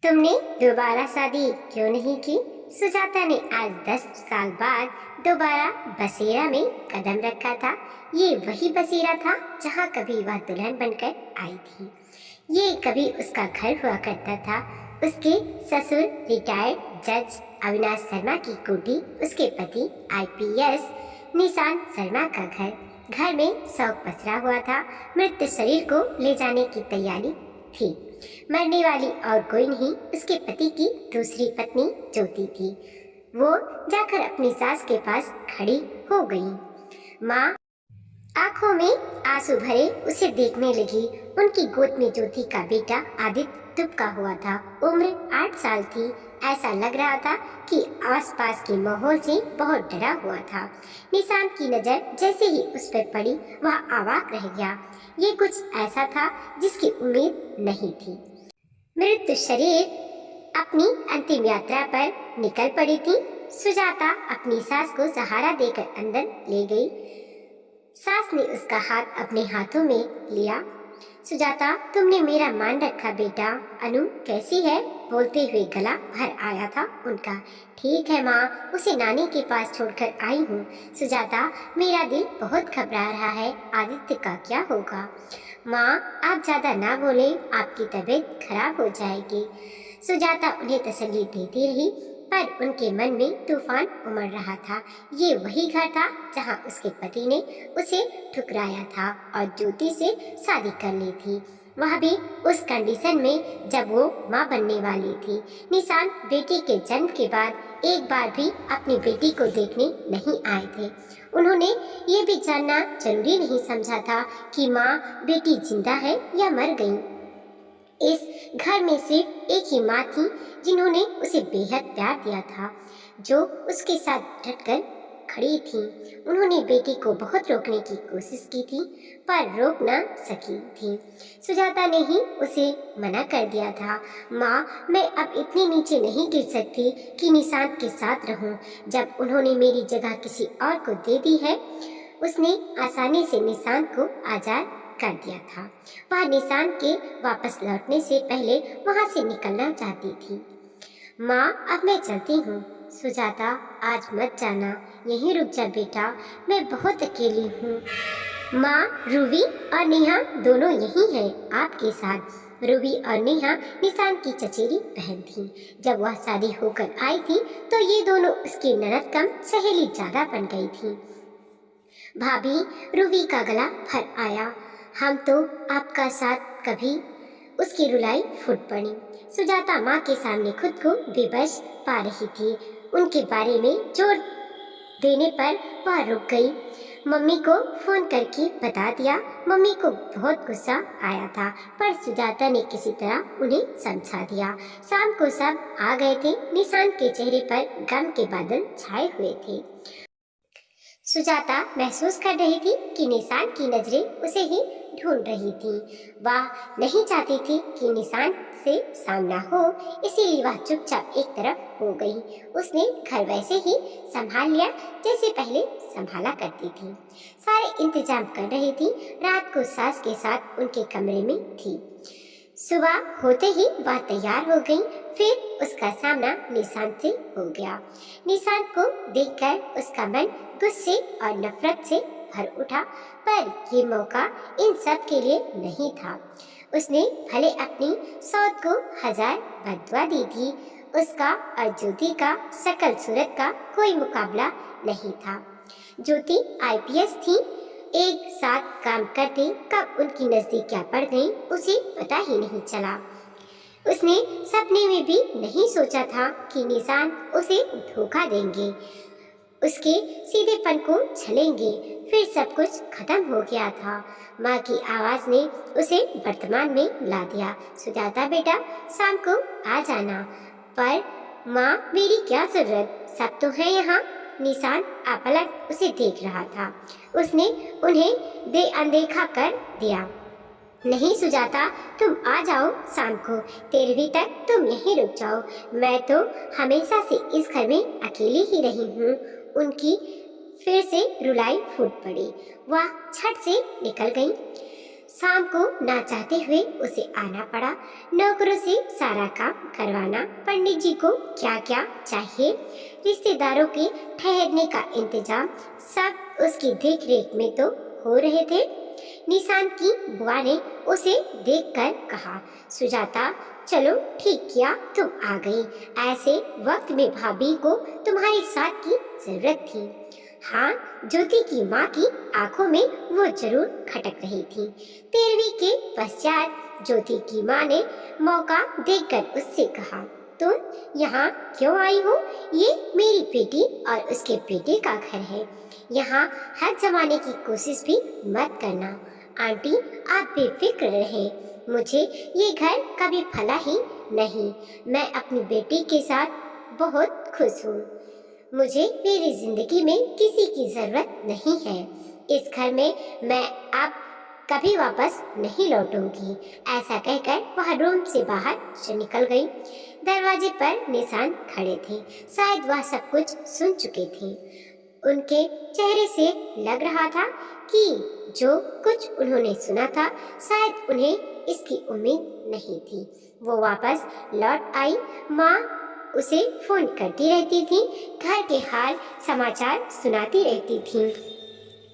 तुमने दोबारा शादी क्यों नहीं की? सुजाता ने आज 10 साल बाद दोबारा बसेरा में कदम रखा था। ये वही बसेरा था जहाँ कभी वह दुल्हन बनकर आई थी। ये कभी उसका घर हुआ करता था। उसके ससुर रिटायर्ड जज अविनाश शर्मा की कोठी, उसके पति आईपीएस निशांत शर्मा का घर में शौक पसरा हुआ था। मृत शरीर को ले जाने की तैयारी थी। मरने वाली और कोई नहीं, उसके पति की दूसरी पत्नी ज्योति थी। वो जाकर अपनी सास के पास खड़ी हो गई। माँ आंखों में आंसू भरे उसे देखने लगी। उनकी गोद में ज्योति का बेटा आदित्य दुबका हुआ था। उम्र 8 साल थी। ऐसा लग रहा था कि आसपास के माहौल से बहुत डरा हुआ था। निशांत की नजर जैसे ही उस पर पड़ी, वह अवाक रह गया। ये कुछ ऐसा था जिसकी उम्मीद नहीं थी। मृत शरीर अपनी अंतिम यात्रा पर निकल पड़ी थी। सुजाता अपनी सास को सहारा देकर अंदर ले गई। सास ने उसका हाथ अपने हाथों में लिया। सुजाता, तुमने मेरा मान रखा बेटा। अनु कैसी है? बोलते हुए गला भर आया था उनका। ठीक है माँ, उसे नानी के पास छोड़कर आई हूँ। सुजाता, मेरा दिल बहुत घबरा रहा है। आदित्य का क्या होगा? माँ आप ज्यादा ना बोले, आपकी तबीयत खराब हो जाएगी। सुजाता उन्हें तसल्ली देती रही, पर उनके मन में तूफान उमड़ रहा था। ये वही घर था जहाँ उसके पति ने उसे ठुकराया था और ज्योति से शादी कर ली थी, वह भी उस कंडीशन में जब वो माँ बनने वाली थी। निशांत बेटी के जन्म के बाद एक बार भी अपनी बेटी को देखने नहीं आए थे। उन्होंने ये भी जानना जरूरी नहीं समझा था कि माँ बेटी जिंदा है या मर गई। इस घर में सिर्फ एक ही माँ थी जिन्होंने उसे बेहद प्यार दिया था, जो उसके साथ डटकर खड़ी थी। उन्होंने बेटी को बहुत रोकने की कोशिश की थी, पर रोक न सकी थी। सुजाता ने ही उसे मना कर दिया था। माँ, मैं अब इतनी नीचे नहीं गिर सकती कि निशांत के साथ रहूं। जब उन्होंने मेरी जगह किसी और को दे दी है। उसने आसानी से निशांत को आजाद कर दिया था। वह निशांत के वापस लौटने से पहले वहां से निकलना चाहती थी। माँ अब मैं चलती हूँ। सुजाता, आज मत जाना, यहीं रुक जा बेटा, मैं बहुत अकेली हूँ। माँ, रूबी और नेहा दोनों यही हैं आपके साथ। रूबी और नेहा निशांत की चचेरी बहन थी। जब वह शादी होकर आई थी तो ये दोनों उसकी ननद कम सहेली ज्यादा बन गई थी। भाभी, रूबी का गला भर आया। हम तो आपका साथ कभी। उसकी रुलाई फूट पड़ी। सुजाता माँ के सामने खुद को बेबस पा रही थी। उनके बारे में जोर देने पर वह रुक गई। मम्मी को फोन करके बता दिया। मम्मी को बहुत गुस्सा आया था, पर सुजाता ने किसी तरह उन्हें समझा दिया। शाम को सब आ गए थे। निशांत के चेहरे पर गम के बादल छाए हुए थे। सुजाता महसूस कर रही थी कि निशांत की नजरें उसे ही ढूंढ रही थी। वह नहीं चाहती थी कि निशांत से सामना हो, इसीलिए वह चुपचाप एक तरफ हो गई। उसने घर वैसे ही संभाल लिया जैसे पहले संभाला करती थी। सारे इंतजाम कर रही थी। रात को सास के साथ उनके कमरे में थी। सुबह होते ही वह तैयार हो गई। फिर उसका सामना निशांत से हो गया। निशांत को देखकर उसका मन गुस्से और नफरत से भर उठा, पर ये मौका इन सब के लिए नहीं था। उसने भले अपनी सौत को 1000 बददुआ दी थी। उसका और ज्योति का शकल सूरत का कोई मुकाबला नहीं था। ज्योति आईपीएस थी। एक साथ काम करते कब उनकी नजदीकियां पड़ गईं, उसे पता ही नहीं चला। उसने सपने में भी नहीं सोचा था कि निशांत उसे धोखा देंगे, उसके सीधेपन को छलेंगे। फिर सब कुछ खत्म हो गया था। माँ की आवाज ने उसे वर्तमान में ला दिया। सुजाता बेटा, शाम को आ जाना। पर माँ, मेरी क्या जरूरत, सब तो है यहाँ। निशांत अपलक उसे देख रहा था। उसने उन्हें अनदेखा कर दिया। नहीं सुजाता, तुम आ जाओ शाम को। 13वीं तक तुम यहीं रुक जाओ। मैं तो हमेशा से इस घर में अकेली ही रही हूँ। उनकी फिर से रुलाई फूट पड़ी। वह झट से निकल गई। शाम को ना चाहते हुए उसे आना पड़ा। नौकरों से सारा काम करवाना, पंडित जी को क्या क्या चाहिए, रिश्तेदारों के ठहरने का इंतजाम, सब उसकी देखरेख में तो हो रहे थे। निशांत की बुआ ने उसे देखकर कहा, सुजाता चलो ठीक किया तुम आ गई, ऐसे वक्त में भाभी को तुम्हारे साथ की जरूरत थी। हाँ, ज्योति की माँ की आंखों में वो जरूर खटक रही थी। 13वीं के पश्चात ज्योति की माँ ने मौका देखकर उससे कहा, तुम यहाँ क्यों आई हो? ये मेरी बेटी और उसके बेटे का घर है, यहाँ हद जमाने की कोशिश भी मत करना। आंटी आप बेफिक्र रहे, मुझे ये घर कभी फला ही नहीं। मैं अपनी बेटी के साथ बहुत खुश हूँ। मुझे मेरी जिंदगी में किसी की जरूरत नहीं है। इस घर में मैं अब कभी वापस नहीं लौटूंगी। ऐसा कहकर वह रूम से बाहर निकल गई। दरवाजे पर निशांत खड़े थे। शायद वह सब कुछ सुन चुके थे। उनके चेहरे से लग रहा था कि जो कुछ उन्होंने सुना था शायद उन्हें इसकी उम्मीद नहीं थी। वो वापस लौट आई। माँ उसे फोन करती रहती थी, घर के हाल समाचार सुनाती रहती थी।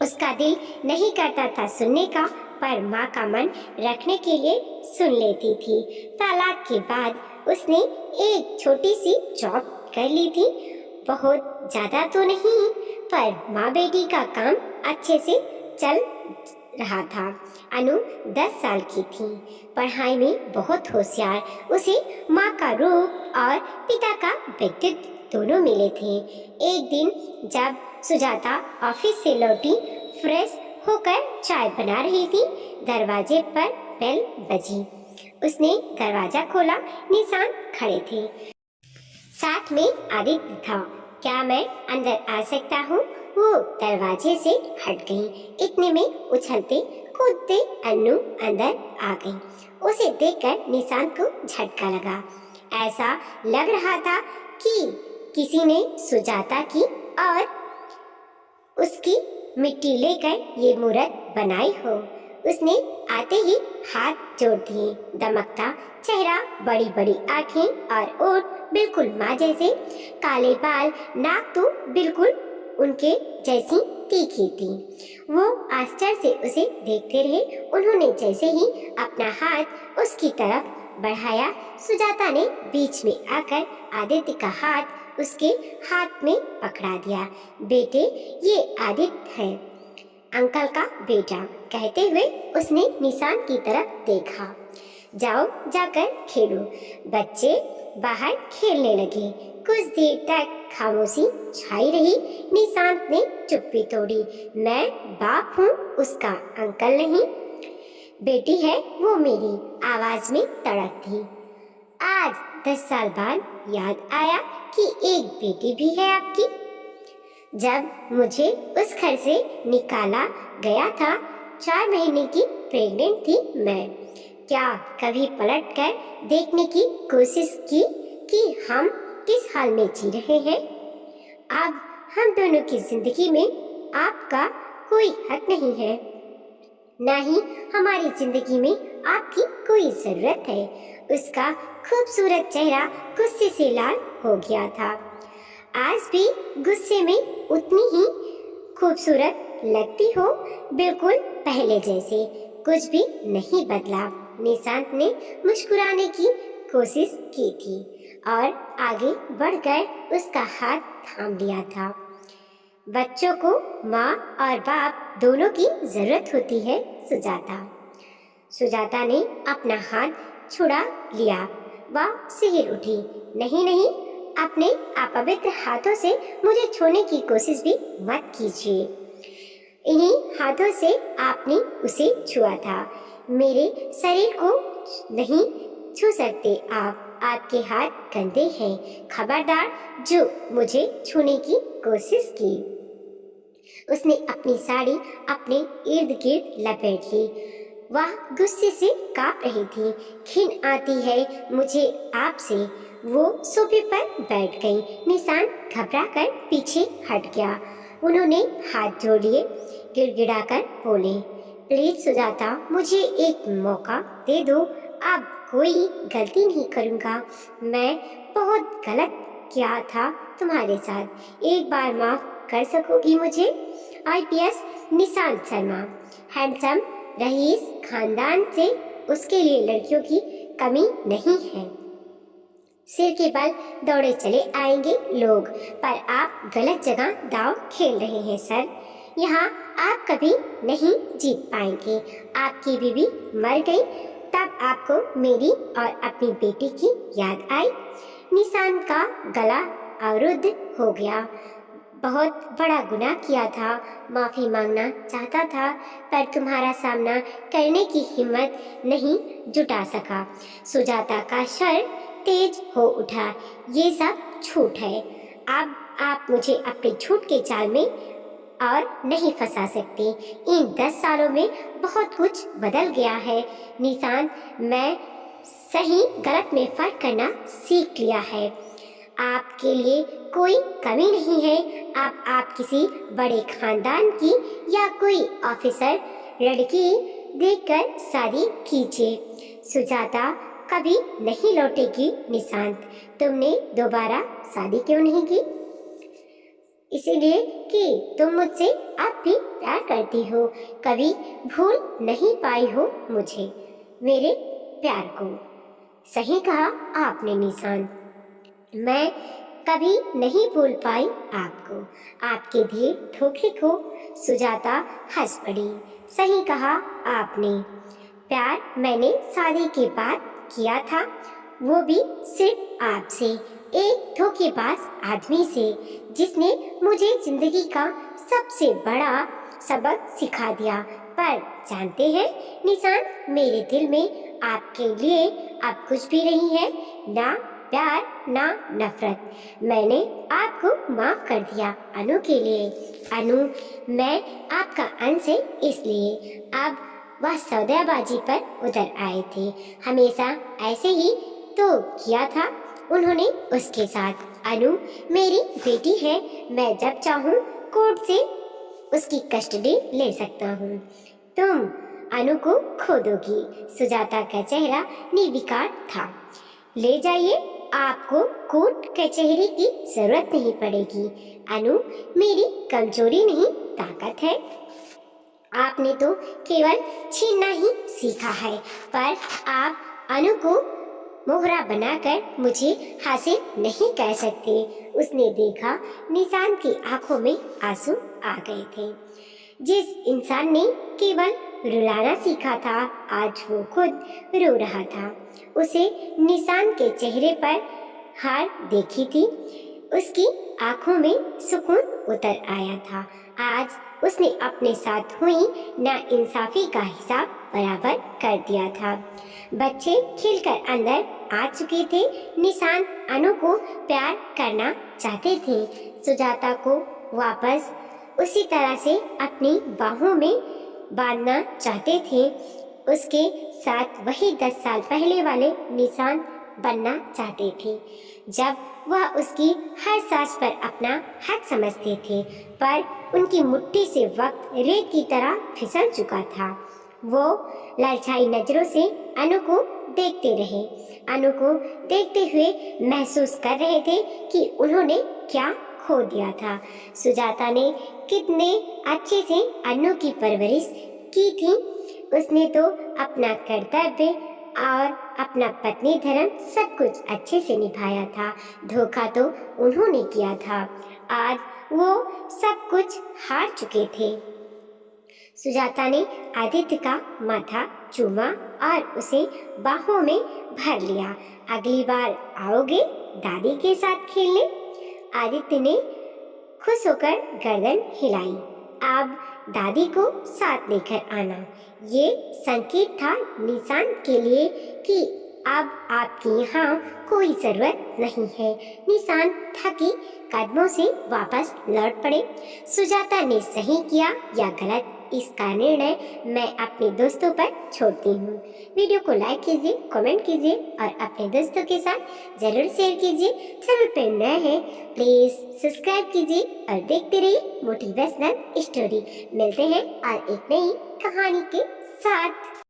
उसका दिल नहीं करता था सुनने का, पर माँ का मन रखने के लिए सुन लेती थी। तलाक के बाद उसने एक छोटी सी जॉब कर ली थी, बहुत ज्यादा तो नहीं, पर माँ बेटी का काम अच्छे से चल रहा था। अनु 10 साल की थी, पढ़ाई में बहुत होशियार। उसे माँ का रूप और पिता का व्यक्तित्व दोनों मिले थे। एक दिन जब सुजाता ऑफिस से लौटी, फ्रेश होकर चाय बना रही थी, दरवाजे पर बेल बजी। उसने दरवाजा खोला। निशांत खड़े थे, साथ में आदित्य था। क्या मैं अंदर आ सकता हूँ? वो दरवाजे से हट गई। इतने में उछलते कूदते अन्नू अंदर आ गई। उसे देखकर निशांत को झटका लगा। ऐसा लग रहा था कि किसी ने सुजाता की और उसकी मिट्टी लेकर ये मूर्त बनाई हो। उसने आते ही हाथ जोड़ दिए। दमकता चेहरा, बड़ी बड़ी आंखें और ओठ बिल्कुल माँ जैसे, काले बाल, नाक तो बिल्कुल उनके जैसी तीखी थी। वो आश्चर्य से उसे देखते रहे। उन्होंने जैसे ही अपना हाथ उसकी तरफ बढ़ाया, सुजाता ने बीच में आकर आदित्य का हाथ उसके हाथ में पकड़ा दिया। बेटे, ये आदित्य है, अंकल का बेटा, कहते हुए उसने निशांत की तरफ देखा। जाओ जाकर खेलो। बच्चे बाहर खेलने लगे। कुछ देर तक खामोशी छाई रही। निशांत ने चुप्पी तोड़ी। मैं बाप हूँ, उसका अंकल नहीं। बेटी है वो मेरी, आवाज में तड़क थी। आज 10 साल बाद याद आया कि एक बेटी भी है आपकी। जब मुझे उस घर से निकाला गया था, 4 महीने की प्रेग्नेंट थी मैं। क्या कभी पलट कर देखने की कोशिश की कि हम किस हाल में जी रहे हैं? अब हम दोनों की जिंदगी में आपका कोई हक नहीं है, ना ही हमारी जिंदगी में आपकी कोई जरूरत है। उसका खूबसूरत चेहरा गुस्से से लाल हो गया था। आज भी गुस्से में उतनी ही खूबसूरत लगती हो, बिल्कुल पहले जैसे, कुछ भी नहीं बदला। निशांत ने मुस्कुराने की कोशिश की थी और आगे बढ़कर उसका हाथ थाम लिया था। बच्चों को माँ और बाप दोनों की जरूरत होती है सुजाता। सुजाता ने अपना हाथ छुड़ा लिया। वह सिहर उठी। नहीं नहीं, अपने अपवित्र हाथों से मुझे छूने की कोशिश भी मत कीजिए। इन्हीं हाथों से आपने उसे छुआ था। मेरे शरीर को नहीं छू सकते आप, आपके हाथ गंदे हैं। खबरदार जो मुझे छूने की कोशिश की। उसने अपनी साड़ी अपने इर्द गिर्द लपेट ली। वह गुस्से से कांप रही थी। घिन आती है मुझे आपसे। वो सोफे पर बैठ गई। निशांत घबराकर पीछे हट गया। उन्होंने हाथ जोड़ लिए। गिड़गिड़ाकर बोले, प्लीज सुजाता, मुझे एक मौका दे दो। अब कोई गलती नहीं करूँगा। मैं बहुत गलत किया था तुम्हारे साथ। एक बार माफ कर सकोगी मुझे? IPS Nishant Sharma, handsome, rice खानदान से उसके लिए लड़कियों की कमी नहीं है। सिर के बल दौड़े चले आएंगे लोग, पर आप गलत जगह दांव खेल रहे हैं सर। यहाँ आप कभी नहीं जीत पाएंगे। आपकी बीवी मर गई, तब आपको मेरी और अपनी बेटी की याद आई। निशांत का गला अवरुद्ध हो गया। बहुत बड़ा गुनाह किया था, माफी मांगना चाहता था, पर तुम्हारा सामना करने की हिम्मत नहीं जुटा सका। सुजाता का सर तेज हो उठा। ये सब झूठ है। अब आप मुझे अपने झूठ के जाल में और नहीं फंसा सकते। इन 10 सालों में बहुत कुछ बदल गया है निशांत। मैं सही गलत में फर्क करना सीख लिया है। आपके लिए कोई कमी नहीं है। अब आप किसी बड़े खानदान की या कोई ऑफिसर लड़की देखकर शादी कीजिए। सुजाता कभी नहीं लौटेगी निशांत। तुमने दोबारा शादी क्यों नहीं की? इसीलिए कि तुम मुझसे अब भी प्यार करती हो। कभी भूल नहीं पाई हो मुझे, मेरे प्यार को। सही कहा आपने निशांत, मैं कभी नहीं भूल पाई आपको, आपके दिए धोखे को। सुजाता हंस पड़ी। सही कहा आपने। प्यार मैंने शादी के बाद किया था, वो भी सिर्फ आपसे, एक धोखेबाज आदमी से, जिसने मुझे जिंदगी का सबसे बड़ा सबक सिखा दिया। पर जानते हैं निशांत, मेरे दिल में आपके लिए अब कुछ भी नहीं है, ना प्यार ना नफरत। मैंने आपको माफ कर दिया अनु के लिए। अनु, मैं आपका अंश है, इसलिए अब वह सौदेबाजी पर उतर आए थे। हमेशा ऐसे ही तो किया था उन्होंने उसके साथ। अनु मेरी बेटी है, मैं जब चाहूँ कोर्ट से उसकी कस्टडी ले सकता हूँ। तुम अनु को खो दोगी। सुजाता का चेहरा निर्विकार था। ले जाइए, आपको कोर्ट कचहरी की जरूरत नहीं पड़ेगी। अनु मेरी कमजोरी नहीं, ताकत है। आपने तो केवल छीनना ही सीखा है, पर आप अनु को मोहरा बनाकर मुझे हासिल नहीं कर सकते। उसने देखा निशांत की आंखों में आंसू आ गए थे। जिस इंसान ने केवल रुलाना सीखा था, आज वो खुद रो रहा था। उसे निशांत के चेहरे पर हार देखी थी, उसकी आंखों में सुकून उतर आया था। आज उसने अपने साथ हुई नाइंसाफी का हिसाब बराबर कर दिया था। बच्चे खिलकर अंदर आ चुके थे। निशांत अनु को प्यार करना चाहते थे। सुजाता को वापस उसी तरह से अपनी बाहों में बांधना चाहते थे। उसके साथ वही 10 साल पहले वाले निशांत बनना चाहते थे, जब वह उसकी हर सांस पर अपना हक समझते थे। पर उनकी मुट्ठी से वक्त रेत की तरह फिसल चुका था। वो ललचाई नजरों से अनु को देखते रहे। अनु को देखते हुए महसूस कर रहे थे कि उन्होंने क्या खो दिया था। सुजाता ने कितने अच्छे से अनु की परवरिश की थी। उसने तो अपना कर्तव्य और अपना पत्नी धर्म सब कुछ अच्छे से निभाया था। धोखा तो उन्होंने किया था। आज वो सब कुछ हार चुके थे। सुजाता ने आदित्य का माथा चूमा और उसे बाहों में भर लिया। अगली बार आओगे दादी के साथ खेलने? आदित्य ने खुश होकर गर्दन हिलाई। अब दादी को साथ लेकर आना। ये संकेत था निशांत के लिए कि अब आपके यहाँ कोई जरूरत नहीं है। निशांत थकी कदमों से वापस लौट पड़े। सुजाता ने सही किया या गलत, इसका निर्णय मैं अपने दोस्तों पर छोड़ती हूँ। वीडियो को लाइक कीजिए, कमेंट कीजिए और अपने दोस्तों के साथ जरूर शेयर कीजिए। चैनल पर नए हैं प्लीज सब्सक्राइब कीजिए और देखते रहिए मोटिवेशनल स्टोरी। मिलते हैं और एक नई कहानी के साथ।